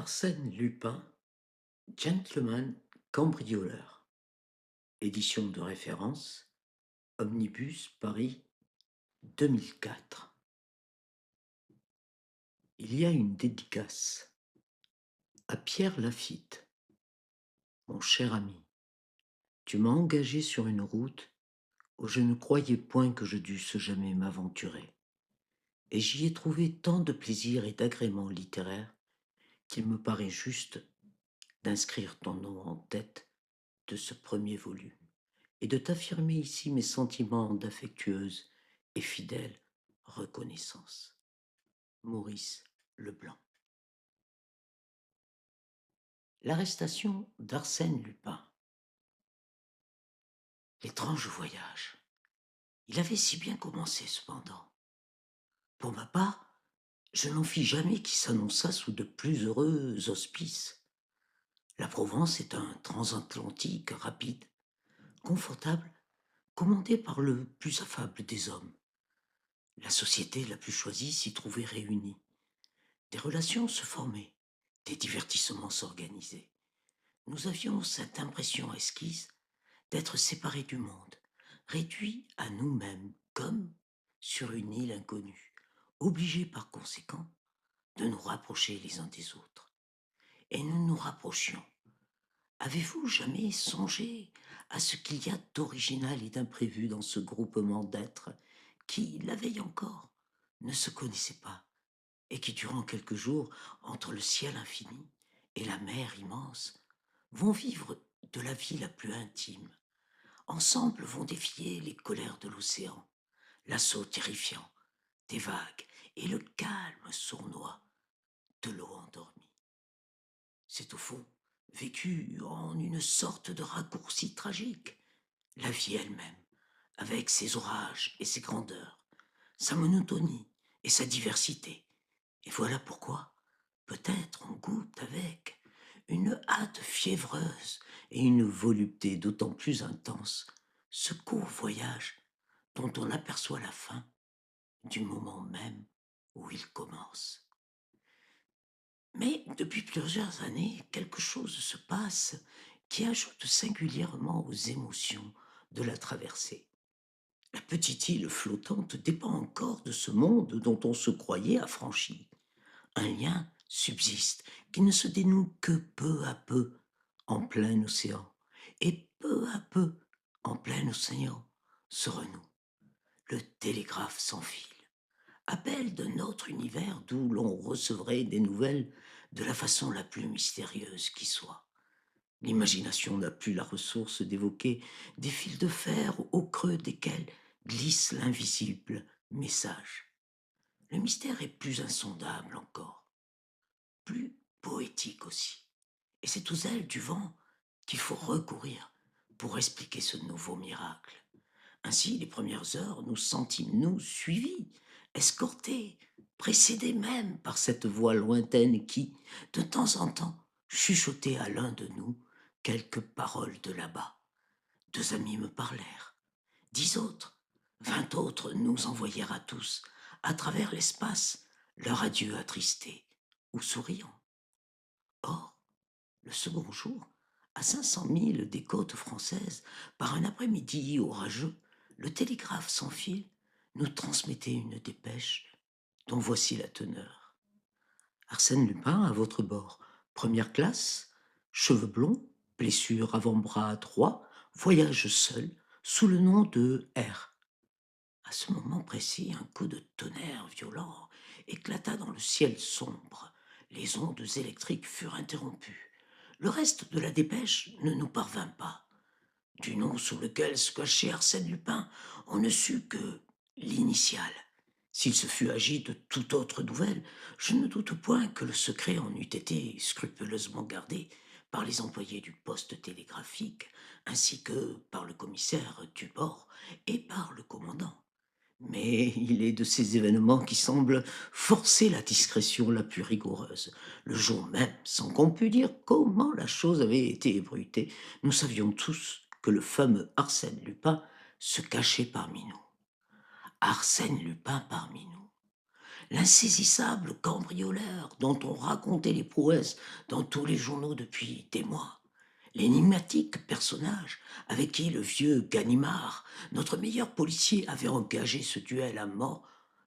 Arsène Lupin, gentleman cambrioleur. Édition de référence, Omnibus Paris 2004. Il y a une dédicace à Pierre Lafitte. Mon cher ami, tu m'as engagé sur une route où je ne croyais point que je dusse jamais m'aventurer. Et j'y ai trouvé tant de plaisir et d'agrément littéraire qu'il me paraît juste d'inscrire ton nom en tête de ce premier volume et de t'affirmer ici mes sentiments d'affectueuse et fidèle reconnaissance. Maurice Leblanc. L'arrestation d'Arsène Lupin. L'étrange voyage. Il avait si bien commencé cependant. Pour ma part, je n'en fis jamais qui s'annonça sous de plus heureux auspices. La Provence est un transatlantique rapide, confortable, commandé par le plus affable des hommes. La société la plus choisie s'y trouvait réunie. Des relations se formaient, des divertissements s'organisaient. Nous avions cette impression esquisse d'être séparés du monde, réduits à nous-mêmes comme sur une île inconnue, obligés par conséquent de nous rapprocher les uns des autres. Et nous nous rapprochions. Avez-vous jamais songé à ce qu'il y a d'original et d'imprévu dans ce groupement d'êtres qui, la veille encore, ne se connaissaient pas et qui, durant quelques jours, entre le ciel infini et la mer immense, vont vivre de la vie la plus intime. Ensemble vont défier les colères de l'océan, l'assaut terrifiant des vagues et le calme sournois de l'eau endormie. C'est au fond vécu en une sorte de raccourci tragique, la vie elle-même, avec ses orages et ses grandeurs, sa monotonie et sa diversité. Et voilà pourquoi, peut-être on goûte avec une hâte fiévreuse et une volupté d'autant plus intense ce court voyage dont on aperçoit la fin du moment même où il commence. Mais depuis plusieurs années, quelque chose se passe qui ajoute singulièrement aux émotions de la traversée. La petite île flottante dépend encore de ce monde dont on se croyait affranchi. Un lien subsiste qui ne se dénoue que peu à peu en plein océan, et peu à peu en plein océan se renoue. Le télégraphe sans fil, appel d'un autre univers d'où l'on recevrait des nouvelles de la façon la plus mystérieuse qui soit. L'imagination n'a plus la ressource d'évoquer des fils de fer au creux desquels glisse l'invisible message. Le mystère est plus insondable encore, plus poétique aussi. Et c'est aux ailes du vent qu'il faut recourir pour expliquer ce nouveau miracle. Ainsi, les premières heures, nous sentîmes-nous suivis, escortés, précédés même par cette voix lointaine qui, de temps en temps, chuchotait à l'un de nous quelques paroles de là-bas. 2 amis me parlèrent, 10 autres, 20 autres nous envoyèrent à tous, à travers l'espace, leur adieu attristé ou souriant. Or, le second jour, à 500 milles des côtes françaises, par un après-midi orageux, le télégraphe sans fil nous transmettait une dépêche dont voici la teneur. Arsène Lupin à votre bord, première classe, cheveux blonds, blessure avant-bras droit, voyage seul, sous le nom de R. À ce moment précis, un coup de tonnerre violent éclata dans le ciel sombre. Les ondes électriques furent interrompues. Le reste de la dépêche ne nous parvint pas. Du nom sous lequel se cachait Arsène Lupin, on ne sut que l'initiale. S'il se fût agi de toute autre nouvelle, je ne doute point que le secret en eût été scrupuleusement gardé par les employés du poste télégraphique, ainsi que par le commissaire du bord et par le commandant. Mais il est de ces événements qui semblent forcer la discrétion la plus rigoureuse. Le jour même, sans qu'on pût dire comment la chose avait été ébruitée, nous savions tous que le fameux Arsène Lupin se cachait parmi nous. Arsène Lupin parmi nous. l'insaisissable cambrioleur dont on racontait les prouesses dans tous les journaux depuis des mois, l'énigmatique personnage avec qui le vieux Ganimard, notre meilleur policier, avait engagé ce duel à mort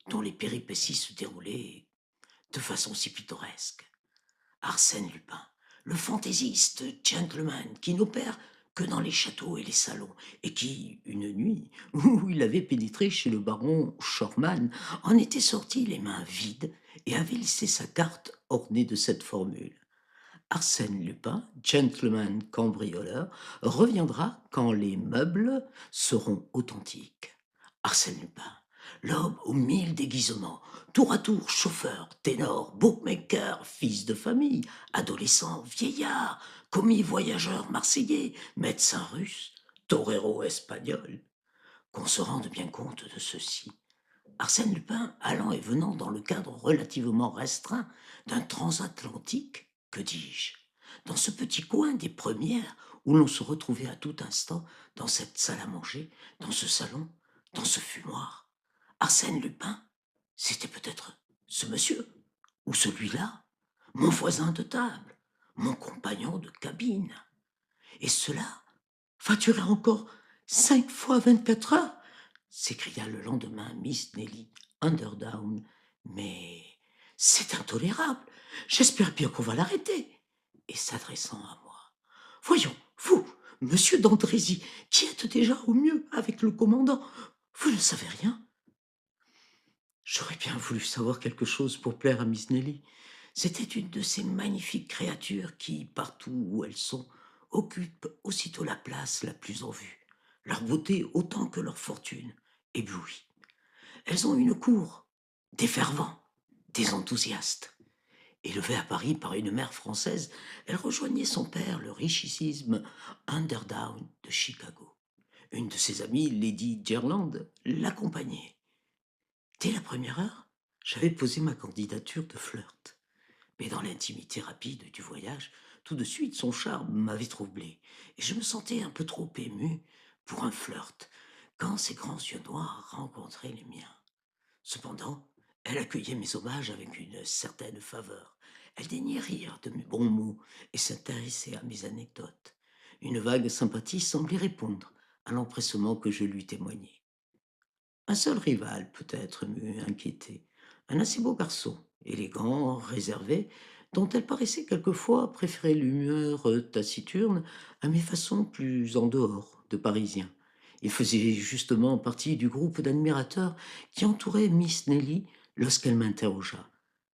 dont les péripéties se déroulaient de façon si pittoresque. Arsène Lupin, le fantaisiste gentleman qui n'opère que dans les châteaux et les salons, et qui, une nuit où il avait pénétré chez le baron Schormann, en était sorti les mains vides et avait laissé sa carte ornée de cette formule. Arsène Lupin, gentleman cambrioleur, reviendra quand les meubles seront authentiques. Arsène Lupin, l'homme aux 1000 déguisements, tour à tour chauffeur, ténor, bookmaker, fils de famille, adolescent, vieillard, commis voyageur marseillais, médecin russe, torero espagnol. Qu'on se rende bien compte de ceci. Arsène Lupin, allant et venant dans le cadre relativement restreint d'un transatlantique, que dis-je, dans ce petit coin des premières où l'on se retrouvait à tout instant dans cette salle à manger, dans ce salon, dans ce fumoir. Arsène Lupin, c'était peut-être ce monsieur, ou celui-là, mon voisin de table, mon compagnon de cabine. Et cela va durer encore 5 fois 24 heures, s'écria le lendemain Miss Nelly Underdown. Mais c'est intolérable. J'espère bien qu'on va l'arrêter. Et s'adressant à moi. Voyons, vous, monsieur d'Andrézy, qui êtes déjà au mieux avec le commandant, vous ne savez rien? J'aurais bien voulu savoir quelque chose pour plaire à Miss Nelly. C'était une de ces magnifiques créatures qui, partout où elles sont, occupent aussitôt la place la plus en vue. Leur beauté autant que leur fortune éblouit. Elles ont une cour, des fervents, des enthousiastes. Élevée à Paris par une mère française, elle rejoignait son père, le richissime Underdown de Chicago. Une de ses amies, Lady Gerland, l'accompagnait. Dès la première heure, j'avais posé ma candidature de flirt. Mais dans l'intimité rapide du voyage, tout de suite son charme m'avait troublé, et je me sentais un peu trop ému pour un flirt quand ses grands yeux noirs rencontraient les miens. Cependant, elle accueillait mes hommages avec une certaine faveur. Elle daignait rire de mes bons mots et s'intéressait à mes anecdotes. Une vague sympathie semblait répondre à l'empressement que je lui témoignais. Un seul rival, peut-être, m'eût inquiété. Un assez beau garçon, élégant, réservé, dont elle paraissait quelquefois préférer l'humeur taciturne à mes façons plus en dehors de Parisien. Il faisait justement partie du groupe d'admirateurs qui entourait Miss Nelly lorsqu'elle m'interrogea.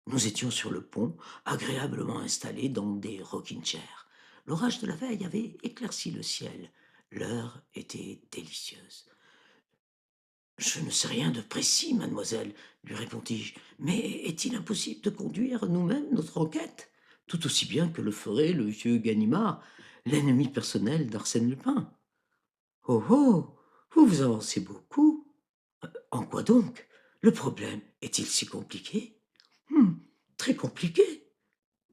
Nous étions sur le pont, agréablement installés dans des rocking chairs. L'orage de la veille avait éclairci le ciel. L'heure était délicieuse. Je ne sais rien de précis, mademoiselle, lui répondis-je, mais est-il impossible de conduire nous-mêmes notre enquête, tout aussi bien que le ferait le vieux Ganimard, l'ennemi personnel d'Arsène Lupin? Oh oh, vous vous avancez beaucoup. En quoi donc? Le problème est-il si compliqué? Très compliqué.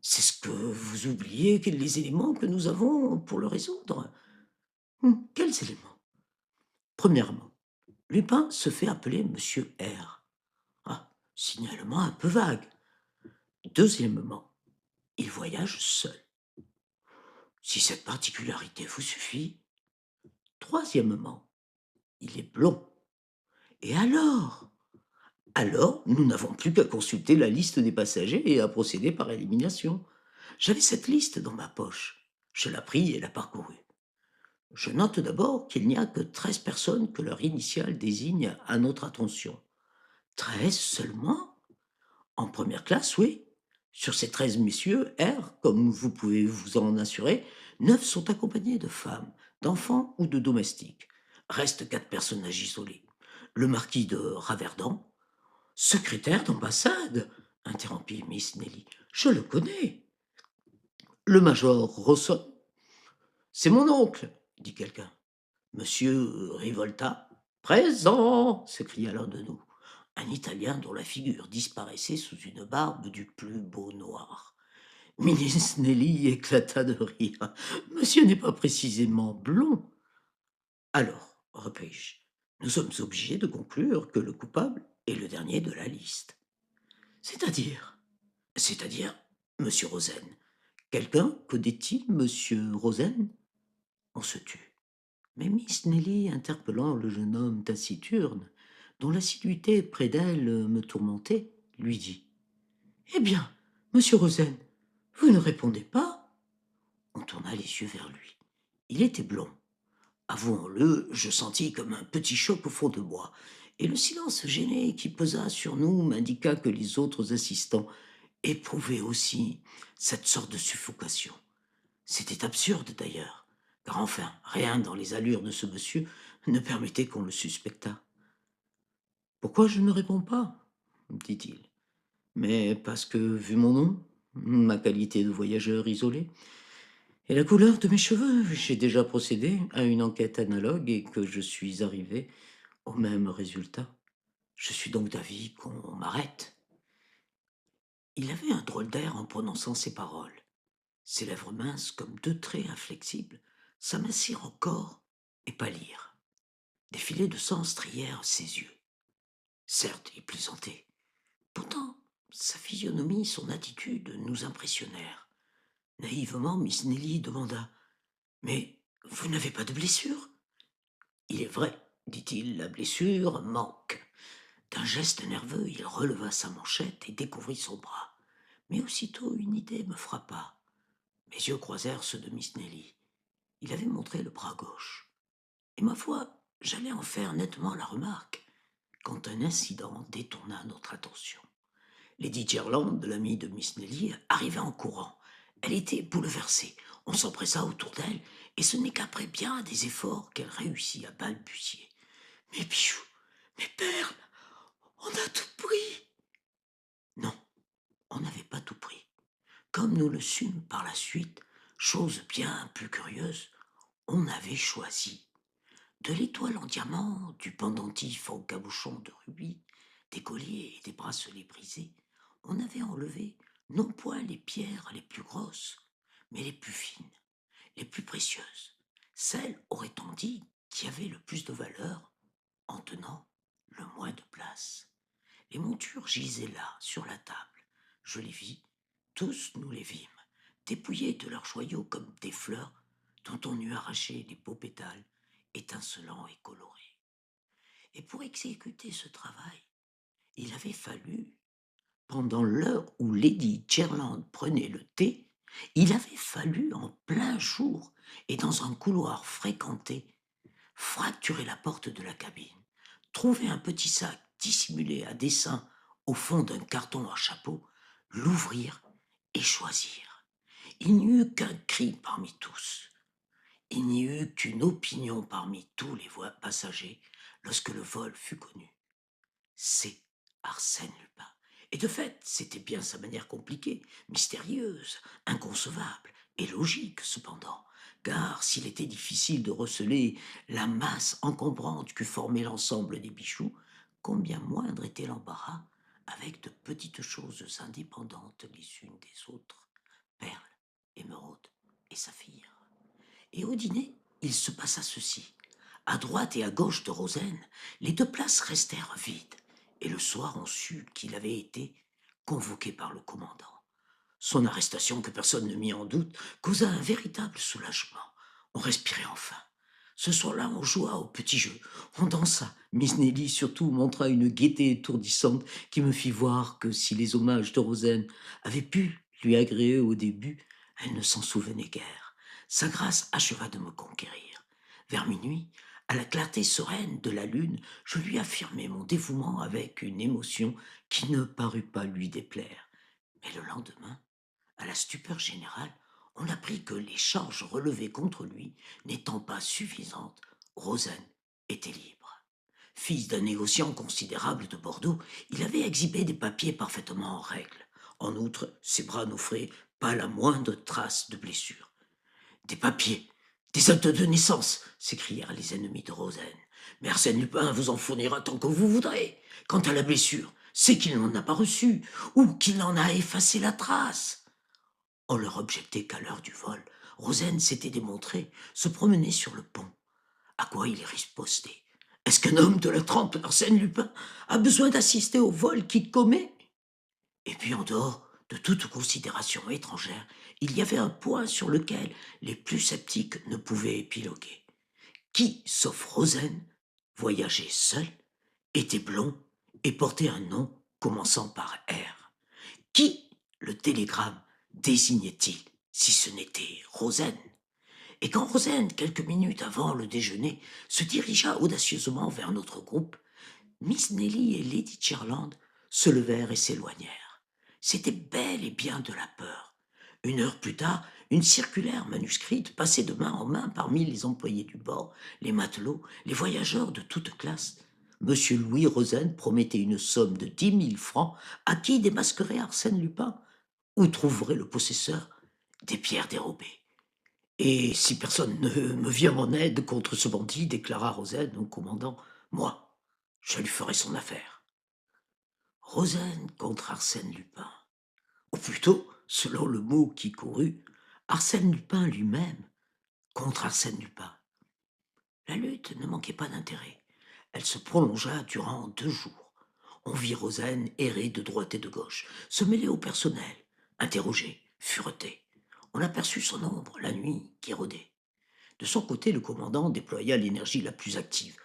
C'est ce que vous oubliez, que les éléments que nous avons pour le résoudre. Quels éléments? Premièrement, Lupin se fait appeler Monsieur R. Ah, signalement un peu vague. Deuxièmement, il voyage seul. Si cette particularité vous suffit. Troisièmement, il est blond. Et alors, nous n'avons plus qu'à consulter la liste des passagers et à procéder par élimination. J'avais cette liste dans ma poche. Je la pris et la parcourus. Je note d'abord qu'il n'y a que 13 personnes que leur initiale désigne à notre attention. 13 seulement? En première classe, oui. Sur ces 13 messieurs, R, comme vous pouvez vous en assurer, 9 sont accompagnés de femmes, d'enfants ou de domestiques. Restent 4 personnages isolés. Le marquis de Raverdan, secrétaire d'ambassade, interrompit Miss Nelly. Je le connais. Le major Rosson. C'est mon oncle, dit quelqu'un. Monsieur Rivolta. Présent, s'écria l'un de nous. Un Italien dont la figure disparaissait sous une barbe du plus beau noir. Miss Nelly éclata de rire. Monsieur n'est pas précisément blond. Alors, repris-je, nous sommes obligés de conclure que le coupable est le dernier de la liste. C'est-à-dire? C'est-à-dire, monsieur Rosen. Quelqu'un connaît-il monsieur Rosen? On se tut. Mais Miss Nelly, interpellant le jeune homme taciturne, dont l'assiduité près d'elle me tourmentait, lui dit: Eh bien, monsieur Rosen, vous ne répondez pas? On tourna les yeux vers lui. Il était blond. Avouons-le, je sentis comme un petit choc au fond de moi, et le silence gêné qui pesa sur nous m'indiqua que les autres assistants éprouvaient aussi cette sorte de suffocation. C'était absurde d'ailleurs, car enfin, rien dans les allures de ce monsieur ne permettait qu'on le suspectât. Pourquoi je ne réponds pas? Dit-il. Mais parce que, vu mon nom, ma qualité de voyageur isolé, et la couleur de mes cheveux, j'ai déjà procédé à une enquête analogue et que je suis arrivé au même résultat. Je suis donc d'avis qu'on m'arrête. Il avait un drôle d'air en prononçant ces paroles. Ses lèvres minces, comme deux traits inflexibles, s'amincirent encore et pâlirent. Des filets de sang strièrent ses yeux. Certes, il plaisantait. Pourtant, sa physionomie, son attitude nous impressionnèrent. Naïvement, Miss Nelly demanda: Mais vous n'avez pas de blessure? Il est vrai, dit-il, la blessure manque. D'un geste nerveux, il releva sa manchette et découvrit son bras. Mais aussitôt, une idée me frappa. Mes yeux croisèrent ceux de Miss Nelly. Il avait montré le bras gauche. Et ma foi, j'allais en faire nettement la remarque, quand un incident détourna notre attention. Lady Gerland, l'amie de Miss Nelly, arriva en courant. Elle était bouleversée. On s'empressa autour d'elle, et ce n'est qu'après bien des efforts qu'elle réussit à balbutier: Mes bijoux, mes perles, on a tout pris. Non, on n'avait pas tout pris. Comme nous le sûmes par la suite, chose bien plus curieuse, on avait choisi. De l'étoile en diamant, du pendentif en cabochon de rubis, des colliers et des bracelets brisés, on avait enlevé non point les pierres les plus grosses, mais les plus fines, les plus précieuses, celles, aurait-on dit, qui avaient le plus de valeur, en tenant le moins de place. Les montures gisaient là, sur la table. Je les vis, tous nous les vîmes, dépouillées de leurs joyaux comme des fleurs dont on eût arraché les beaux pétales, étincelants et colorés. Et pour exécuter ce travail, il avait fallu, pendant l'heure où Lady Gerland prenait le thé, il avait fallu en plein jour et dans un couloir fréquenté, fracturer la porte de la cabine, trouver un petit sac dissimulé à dessein au fond d'un carton à chapeau, l'ouvrir et choisir. Il n'y eut qu'un cri parmi tous. Il n'y eut qu'une opinion parmi tous les passagers lorsque le vol fut connu. C'est Arsène Lupin. Et de fait, c'était bien sa manière compliquée, mystérieuse, inconcevable et logique cependant, car s'il était difficile de receler la masse encombrante que formait l'ensemble des bijoux, combien moindre était l'embarras avec de petites choses indépendantes les unes des autres, perles, émeraudes et saphirs. Et au dîner, il se passa ceci. À droite et à gauche de Rosen, les deux places restèrent vides, et le soir on sut qu'il avait été convoqué par le commandant. Son arrestation, que personne ne mit en doute, causa un véritable soulagement. On respirait enfin. Ce soir-là, on joua au petit jeu, on dansa. Miss Nelly surtout montra une gaieté étourdissante qui me fit voir que si les hommages de Rosen avaient pu lui agréer au début, elle ne s'en souvenait guère. Sa grâce acheva de me conquérir. Vers minuit, à la clarté sereine de la lune, je lui affirmai mon dévouement avec une émotion qui ne parut pas lui déplaire. Mais le lendemain, à la stupeur générale, on apprit que les charges relevées contre lui n'étant pas suffisantes, Rosen était libre. Fils d'un négociant considérable de Bordeaux, il avait exhibé des papiers parfaitement en règle. En outre, ses bras n'offraient pas la moindre trace de blessure. Des papiers, des actes de naissance, s'écrièrent les ennemis de Rosen. Mais Arsène Lupin vous en fournira tant que vous voudrez. Quant à la blessure, c'est qu'il n'en a pas reçu, ou qu'il en a effacé la trace. On leur objectait qu'à l'heure du vol, Rosen s'était démontré se promener sur le pont. À quoi il ripostait? Est-ce qu'un homme de la trempe d'Arsène Lupin a besoin d'assister au vol qu'il commet? Et puis en dehors de toute considération étrangère, il y avait un point sur lequel les plus sceptiques ne pouvaient épiloguer. Qui, sauf Rosen, voyageait seul, était blond et portait un nom commençant par R? Qui le télégramme désignait-il si ce n'était Rosen? Et quand Rosen, quelques minutes avant le déjeuner, se dirigea audacieusement vers notre groupe, Miss Nelly et Lady Charland se levèrent et s'éloignèrent. C'était bel et bien de la peur. Une heure plus tard, une circulaire manuscrite passait de main en main parmi les employés du bord, les matelots, les voyageurs de toutes classes. Monsieur Louis Rosen promettait une somme de 10 000 francs à qui démasquerait Arsène Lupin ou trouverait le possesseur des pierres dérobées. Et si personne ne me vient en aide contre ce bandit, déclara Rosen au commandant, moi, je lui ferai son affaire. Rosen contre Arsène Lupin. Ou plutôt, selon le mot qui courut, Arsène Lupin lui-même contre Arsène Lupin. La lutte ne manquait pas d'intérêt. Elle se prolongea durant 2 jours. On vit Rosen errer de droite et de gauche, se mêler au personnel, interroger, fureter. On aperçut son ombre la nuit qui rôdait. De son côté, le commandant déploya l'énergie la plus active.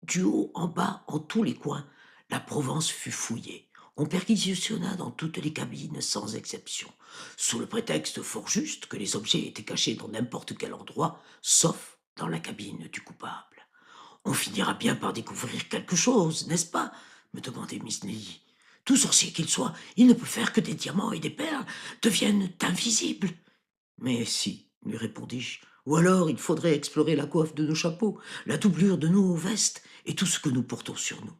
Du haut en bas, en tous les coins, la Provence fut fouillée. On perquisitionna dans toutes les cabines sans exception, sous le prétexte fort juste que les objets étaient cachés dans n'importe quel endroit, sauf dans la cabine du coupable. On finira bien par découvrir quelque chose, n'est-ce pas? Me demandait Miss Nelly. Tout sorcier qu'il soit, il ne peut faire que des diamants et des perles deviennent invisibles. Mais si, lui répondis-je, ou alors il faudrait explorer la coiffe de nos chapeaux, la doublure de nos vestes et tout ce que nous portons sur nous.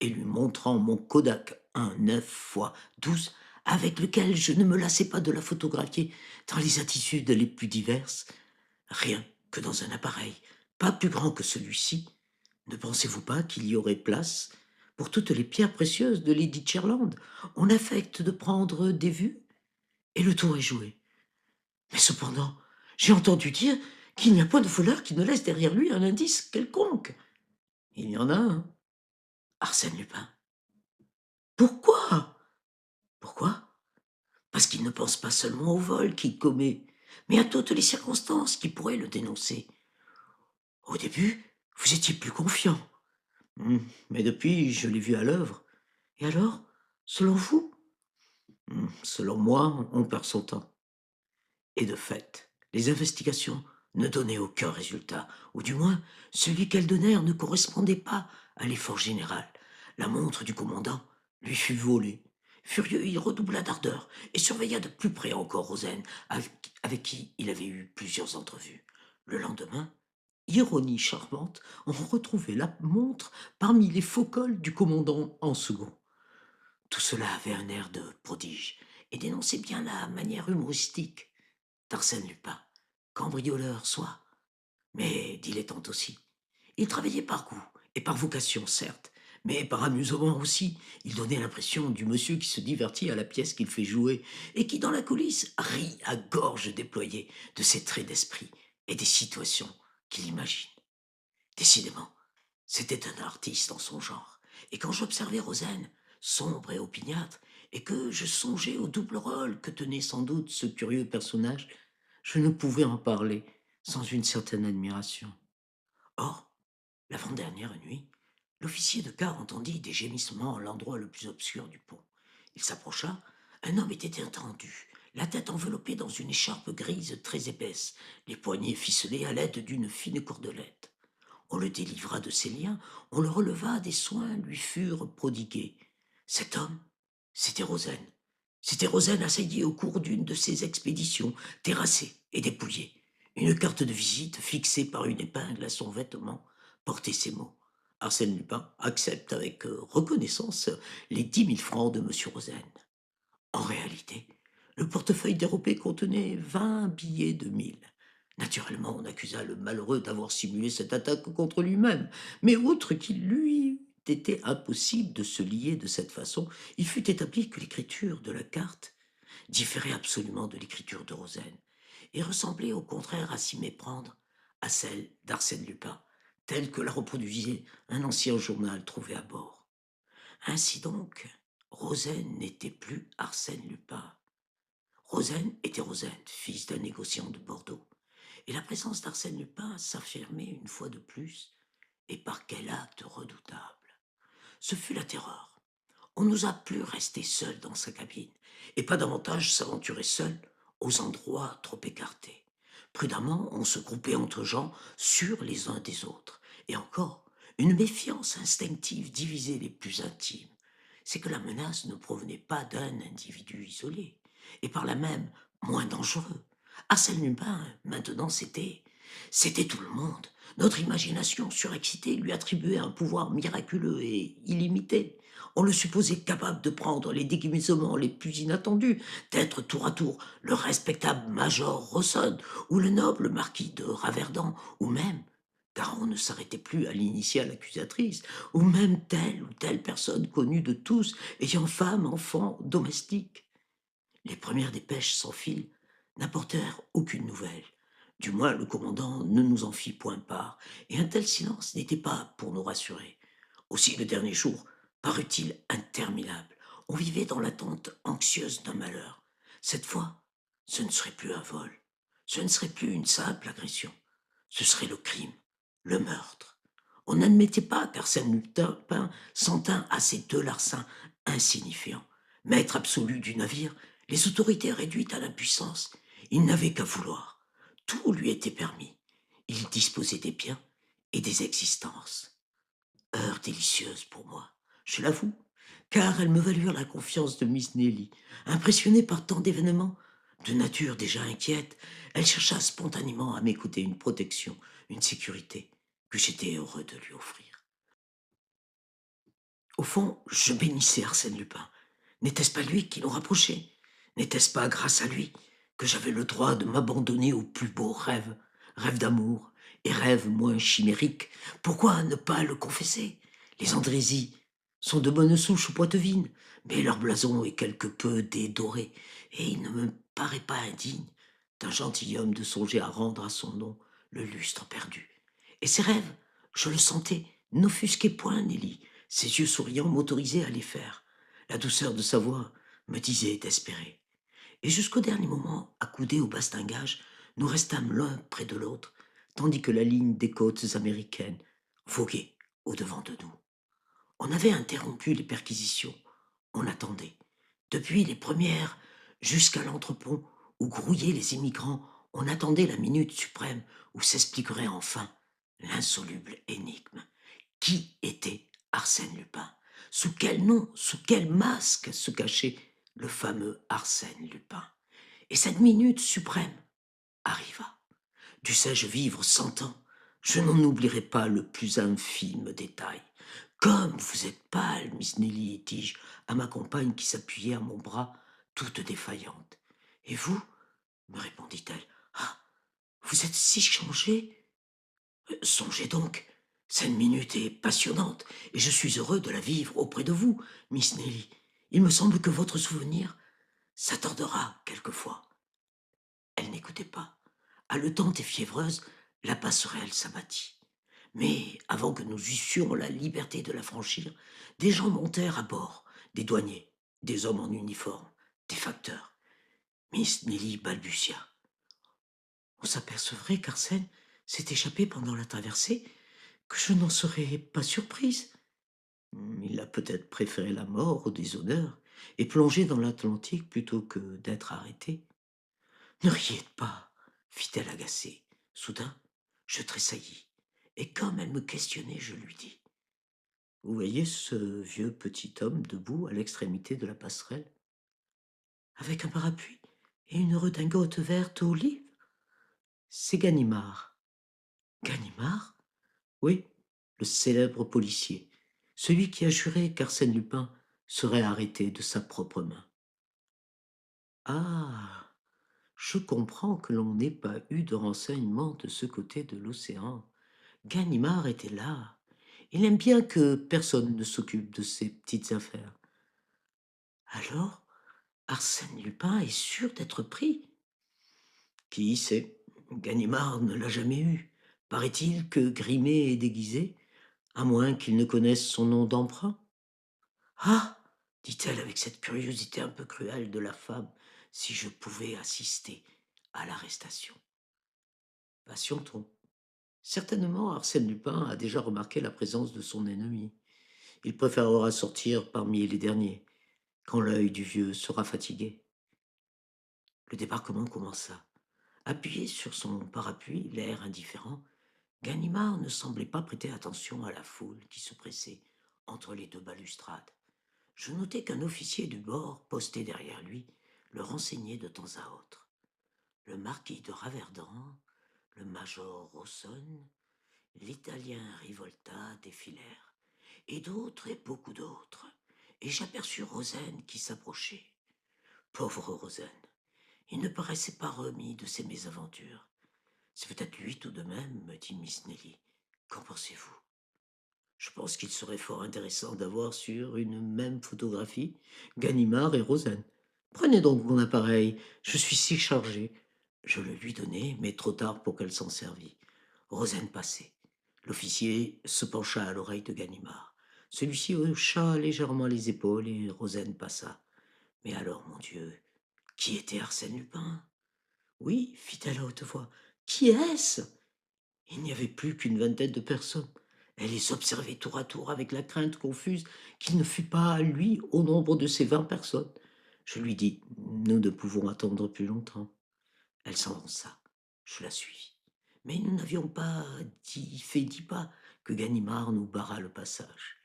Et lui montrant mon Kodak 1 9 x 12, avec lequel je ne me lassais pas de la photographier dans les attitudes les plus diverses, rien que dans un appareil pas plus grand que celui-ci, ne pensez-vous pas qu'il y aurait place pour toutes les pierres précieuses de Lady Cherland? On affecte de prendre des vues et le tour est joué. Mais cependant, j'ai entendu dire qu'il n'y a point de voleur qui ne laisse derrière lui un indice quelconque. Il y en a un. Arsène Lupin. Pourquoi? Pourquoi? Parce qu'il ne pense pas seulement au vol qu'il commet, mais à toutes les circonstances qui pourraient le dénoncer. Au début, vous étiez plus confiant. Mais depuis, je l'ai vu à l'œuvre. Et alors, selon vous? Selon moi, on perd son temps. Et de fait, les investigations ne donnaient aucun résultat, ou du moins, celui qu'elles donnèrent ne correspondait pas à l'effort général. La montre du commandant lui fut volée. Furieux, il redoubla d'ardeur et surveilla de plus près encore Rosen, avec qui il avait eu plusieurs entrevues. Le lendemain, ironie charmante, on retrouvait la montre parmi les faux cols du commandant en second. Tout cela avait un air de prodige et dénonçait bien la manière humoristique d'Arsène Lupin, cambrioleur soit, mais dilettante aussi. Il travaillait par goût et par vocation, certes, mais par amusement aussi. Il donnait l'impression du monsieur qui se divertit à la pièce qu'il fait jouer et qui, dans la coulisse, rit à gorge déployée de ses traits d'esprit et des situations qu'il imagine. Décidément, c'était un artiste en son genre. Et quand j'observais Rosen, sombre et opiniâtre, et que je songeais au double rôle que tenait sans doute ce curieux personnage, je ne pouvais en parler sans une certaine admiration. Or, l'avant-dernière nuit, l'officier de quart entendit des gémissements à l'endroit le plus obscur du pont. Il s'approcha, un homme était étendu, la tête enveloppée dans une écharpe grise très épaisse, les poignets ficelés à l'aide d'une fine cordelette. On le délivra de ses liens, on le releva, des soins lui furent prodigués. Cet homme, c'était Rosen. C'était Rosen assailli au cours d'une de ses expéditions, terrassé et dépouillé. Une carte de visite fixée par une épingle à son vêtement portait ces mots. Arsène Lupin accepte avec reconnaissance les 10 000 francs de M. Rosen. En réalité, le portefeuille dérobé contenait 20 billets de 1000. Naturellement, on accusa le malheureux d'avoir simulé cette attaque contre lui-même, mais outre qu'il lui était impossible de se lier de cette façon, il fut établi que l'écriture de la carte différait absolument de l'écriture de Rosen, et ressemblait au contraire à s'y méprendre à celle d'Arsène Lupin, telle que la reproduisait un ancien journal trouvé à bord. Ainsi donc, Rosen n'était plus Arsène Lupin. Rosen était Rosen, fils d'un négociant de Bordeaux. Et la présence d'Arsène Lupin s'affirmait une fois de plus, et par quel acte redoutable. Ce fut la terreur. On n'osa plus rester seul dans sa cabine, et pas davantage s'aventurer seul aux endroits trop écartés. Prudemment, on se groupait entre gens sûrs les uns des autres. Et encore, une méfiance instinctive divisait les plus intimes. C'est que la menace ne provenait pas d'un individu isolé, et par là même moins dangereux. Arsène Lupin, maintenant, c'était tout le monde. Notre imagination surexcitée lui attribuait un pouvoir miraculeux et illimité. On le supposait capable de prendre les déguisements les plus inattendus, d'être tour à tour le respectable Major Rawson ou le noble marquis de Raverdan, ou même, car on ne s'arrêtait plus à l'initiale accusatrice, ou même telle ou telle personne connue de tous, ayant femme, enfant, domestique. Les premières dépêches sans fil n'apportèrent aucune nouvelle. Du moins, le commandant ne nous en fit point part, et un tel silence n'était pas pour nous rassurer. Aussi, le dernier jour parut-il interminable. On vivait dans l'attente anxieuse d'un malheur. Cette fois, ce ne serait plus un vol, ce ne serait plus une simple agression, ce serait le crime, le meurtre. On n'admettait pas qu'Arsène Lupin s'en tint à ces deux larcins insignifiants. Maître absolu du navire, les autorités réduites à l'impuissance, il n'avait qu'à vouloir. Tout lui était permis. Il disposait des biens et des existences. Heure délicieuse pour moi, je l'avoue, car elles me valurent la confiance de Miss Nelly. Impressionnée par tant d'événements, de nature déjà inquiète, elle chercha spontanément à m'écouter une protection, une sécurité que j'étais heureux de lui offrir. Au fond, je bénissais Arsène Lupin. N'était-ce pas lui qui nous rapprochait? N'était-ce pas grâce à lui que j'avais le droit de m'abandonner aux plus beaux rêves, rêves d'amour et rêves moins chimériques? Pourquoi ne pas le confesser? Les Andrézy sont de bonne souche poitevine, mais leur blason est quelque peu dédoré, et il ne me paraît pas indigne d'un gentilhomme de songer à rendre à son nom le lustre perdu. Et ces rêves, je le sentais, n'offusquaient point Nelly. Ses yeux souriants m'autorisaient à les faire. La douceur de sa voix me disait d'espérer. Et jusqu'au dernier moment, accoudés au bastingage, nous restâmes l'un près de l'autre, tandis que la ligne des côtes américaines voguait au-devant de nous. On avait interrompu les perquisitions. On attendait. Depuis les premières jusqu'à l'entrepont où grouillaient les immigrants, on attendait la minute suprême où s'expliquerait enfin l'insoluble énigme. Qui était Arsène Lupin? Sous quel nom, sous quel masque se cachait le fameux Arsène Lupin? Et cette minute suprême arriva. Dussé-je vivre 100 ans, je n'en oublierai pas le plus infime détail. Comme vous êtes pâle, Miss Nelly, dis-je à ma compagne qui s'appuyait à mon bras, toute défaillante. Et vous? Me répondit-elle. Ah, vous êtes si changée. Songez donc, cette minute est passionnante, et je suis heureux de la vivre auprès de vous, Miss Nelly. Il me semble que votre souvenir s'attardera quelquefois. Elle n'écoutait pas. Haletante et fiévreuse, la passerelle s'abattit. Mais avant que nous eussions la liberté de la franchir, des gens montèrent à bord, des douaniers, des hommes en uniforme, des facteurs. Miss Nelly balbutia. On s'apercevrait qu'Arsène s'est échappé pendant la traversée, que je n'en serais pas surprise. Il a peut-être préféré la mort au déshonneur et plongé dans l'Atlantique plutôt que d'être arrêté. Ne riez pas, fit-elle agacée. Soudain, je tressaillis, et comme elle me questionnait, je lui dis. Vous voyez ce vieux petit homme debout à l'extrémité de la passerelle, avec un parapluie et une redingote verte olive? C'est Ganimard. Ganimard? Oui, le célèbre policier, celui qui a juré qu'Arsène Lupin serait arrêté de sa propre main. Ah, je comprends que l'on n'ait pas eu de renseignements de ce côté de l'océan. Ganimard était là. Il aime bien que personne ne s'occupe de ses petites affaires. Alors, Arsène Lupin est sûr d'être pris. Qui sait? Ganimard ne l'a jamais eu. Paraît-il que grimé et déguisé, à moins qu'il ne connaisse son nom d'emprunt. Ah! dit-elle avec cette curiosité un peu cruelle de la femme, si je pouvais assister à l'arrestation. Patientons. Certainement, Arsène Lupin a déjà remarqué la présence de son ennemi. Il préférera sortir parmi les derniers, quand l'œil du vieux sera fatigué. Le débarquement commença. Appuyé sur son parapluie, l'air indifférent, Ganimard ne semblait pas prêter attention à la foule qui se pressait entre les deux balustrades. Je notai qu'un officier du bord, posté derrière lui, le renseignait de temps à autre. Le marquis de Raverdan, le major Rawson, l'italien Rivolta défilèrent, et d'autres et beaucoup d'autres, et j'aperçus Rozaine qui s'approchait. Pauvre Rozaine, il ne paraissait pas remis de ses mésaventures. C'est peut-être lui tout de même, me dit Miss Nelly. Qu'en pensez-vous? Je pense qu'il serait fort intéressant d'avoir sur une même photographie Ganimard et Rozaine. Prenez donc mon appareil, je suis si chargé. Je le lui donnai, mais trop tard pour qu'elle s'en servît. Rozaine passait. L'officier se pencha à l'oreille de Ganimard. Celui-ci hocha légèrement les épaules et Rozaine passa. Mais alors, mon Dieu, qui était Arsène Lupin? Oui, fit-elle à haute voix. Qui est-ce? Il n'y avait plus qu'une vingtaine de personnes. Elle les observait tour à tour avec la crainte confuse qu'il ne fût pas, lui, au nombre de ces 20 personnes. Je lui dis, nous ne pouvons attendre plus longtemps. Elle s'avança. Je la suivis. Mais nous n'avions pas fait 10 pas que Ganimard nous barra le passage.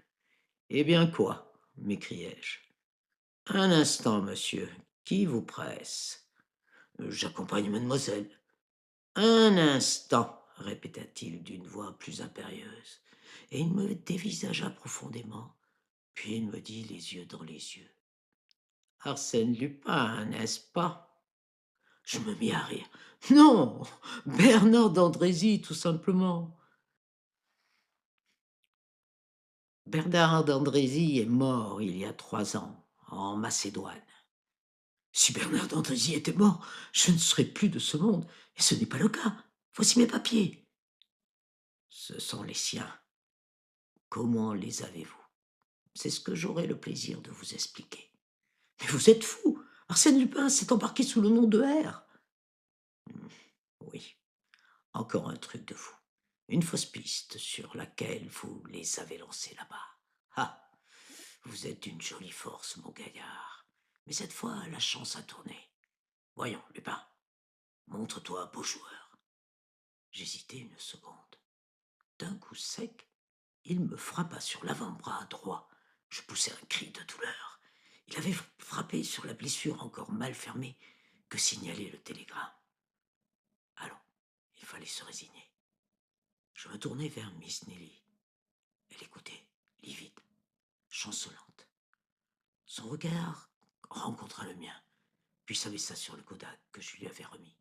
Eh bien quoi? M'écriai-je. Un instant, monsieur. Qui vous presse? J'accompagne mademoiselle. Un instant, répéta-t-il d'une voix plus impérieuse, et il me dévisagea profondément, puis il me dit les yeux dans les yeux. Arsène Lupin, n'est-ce pas? Je me mis à rire. Non, Bernard d'Andrézy, tout simplement. Bernard d'Andrézy est mort il y a 3 ans, en Macédoine. Si Bernard d'Andrézy était mort, je ne serais plus de ce monde, et ce n'est pas le cas. Voici mes papiers. Ce sont les siens. Comment les avez-vous? C'est ce que j'aurai le plaisir de vous expliquer. Mais vous êtes fou! Arsène Lupin s'est embarqué sous le nom de R. Oui, encore un truc de fou. Une fausse piste sur laquelle vous les avez lancés là-bas. Ah! Vous êtes d'une jolie force, mon gaillard. Mais cette fois, la chance a tourné. Voyons, Lupin, montre-toi beau joueur. J'hésitai une seconde. D'un coup sec, il me frappa sur l'avant-bras droit. Je poussai un cri de douleur. Il avait frappé sur la blessure encore mal fermée que signalait le télégramme. Allons, il fallait se résigner. Je me tournai vers Miss Nelly. Elle écoutait, livide, chancelante. Son regard rencontra le mien, puis s'abaissa sur le Kodak que je lui avais remis.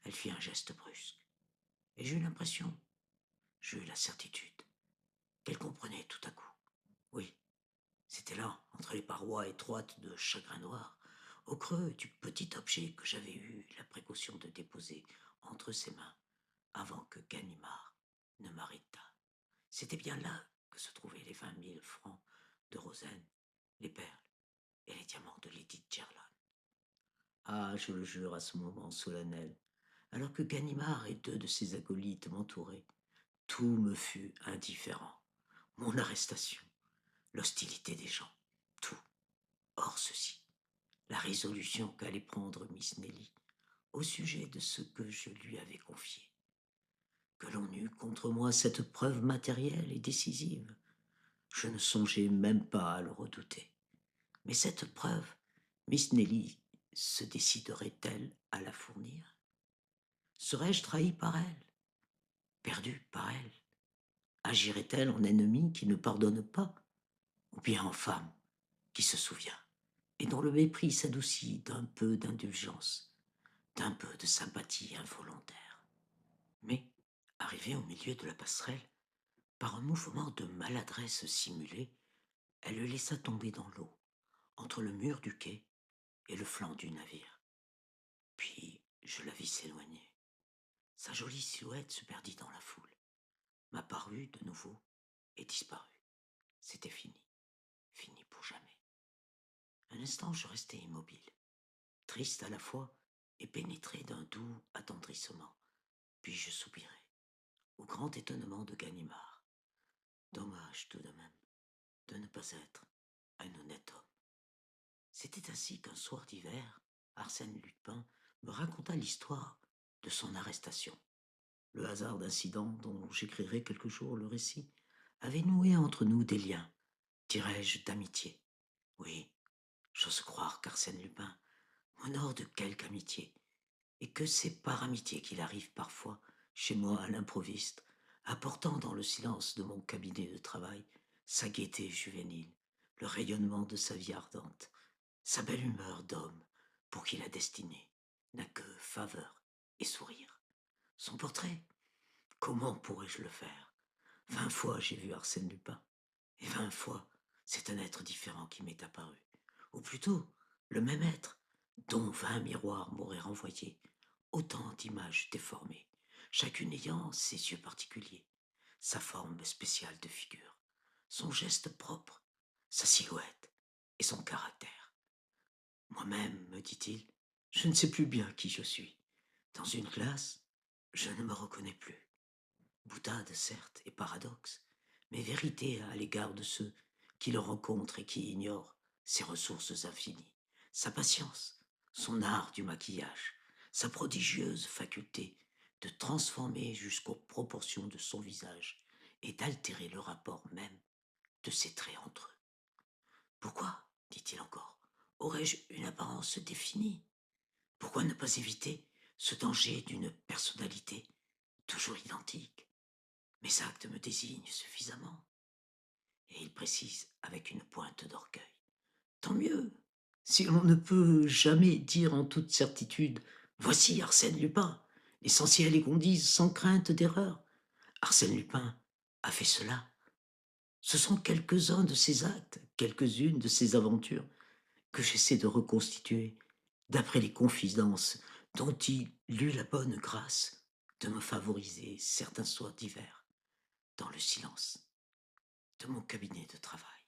Elle fit un geste brusque, et j'eus l'impression, j'eus la certitude, qu'elle comprenait tout à coup. Oui, c'était là, entre les parois étroites de chagrin noir, au creux du petit objet que j'avais eu la précaution de déposer entre ses mains avant que Ganimard ne m'arrêtât. C'était bien là que se trouvaient les 20 000 francs de Rozaine, les perles et les diamants de Lady Jerland. Ah, je le jure à ce moment solennel, alors que Ganimard et 2 de ses acolytes m'entouraient, tout me fut indifférent. Mon arrestation, l'hostilité des gens, tout. Hors ceci, la résolution qu'allait prendre Miss Nelly au sujet de ce que je lui avais confié. Que l'on eût contre moi cette preuve matérielle et décisive, je ne songeais même pas à le redouter. Mais cette preuve, Miss Nelly se déciderait-elle à la fournir? Serais-je trahi par elle? Perdu par elle? Agirait-elle en ennemie qui ne pardonne pas? Ou bien en femme qui se souvient et dont le mépris s'adoucit d'un peu d'indulgence, d'un peu de sympathie involontaire? Mais, arrivée au milieu de la passerelle, par un mouvement de maladresse simulée, elle le laissa tomber dans l'eau, entre le mur du quai et le flanc du navire. Puis je la vis s'éloigner. Sa jolie silhouette se perdit dans la foule, m'apparut de nouveau et disparut. C'était fini, fini pour jamais. Un instant, je restai immobile, triste à la fois et pénétré d'un doux attendrissement. Puis je soupirai, au grand étonnement de Ganimard. Dommage tout de même de ne pas être un honnête homme. C'était ainsi qu'un soir d'hiver, Arsène Lupin me raconta l'histoire de son arrestation. Le hasard d'incidents dont j'écrirai quelque jour le récit avait noué entre nous des liens, dirais-je, d'amitié. Oui, j'ose croire qu'Arsène Lupin m'honore de quelque amitié, et que c'est par amitié qu'il arrive parfois chez moi à l'improviste, apportant dans le silence de mon cabinet de travail sa gaieté juvénile, le rayonnement de sa vie ardente, sa belle humeur d'homme pour qui la destinée n'a que faveur et sourire. Son portrait, comment pourrais-je le faire? 20 fois j'ai vu Arsène Lupin, et 20 fois c'est un être différent qui m'est apparu. Ou plutôt, le même être, dont 20 miroirs m'auraient renvoyé autant d'images déformées, chacune ayant ses yeux particuliers, sa forme spéciale de figure, son geste propre, sa silhouette et son caractère. Moi-même, me dit-il, je ne sais plus bien qui je suis. Dans une classe, je ne me reconnais plus. Boutade, certes, et paradoxe, mais vérité à l'égard de ceux qui le rencontrent et qui ignorent ses ressources infinies, sa patience, son art du maquillage, sa prodigieuse faculté de transformer jusqu'aux proportions de son visage et d'altérer le rapport même de ses traits entre eux. Pourquoi, dit-il encore, aurais-je une apparence définie? Pourquoi ne pas éviter ce danger d'une personnalité toujours identique? Mes actes me désignent suffisamment. Et il précise avec une pointe d'orgueil. Tant mieux, si l'on ne peut jamais dire en toute certitude voici Arsène Lupin, l'essentiel est qu'on dise sans crainte d'erreur. Arsène Lupin a fait cela. Ce sont quelques-uns de ses actes, quelques-unes de ses aventures que j'essaie de reconstituer d'après les confidences dont il eut la bonne grâce de me favoriser certains soirs d'hiver dans le silence de mon cabinet de travail.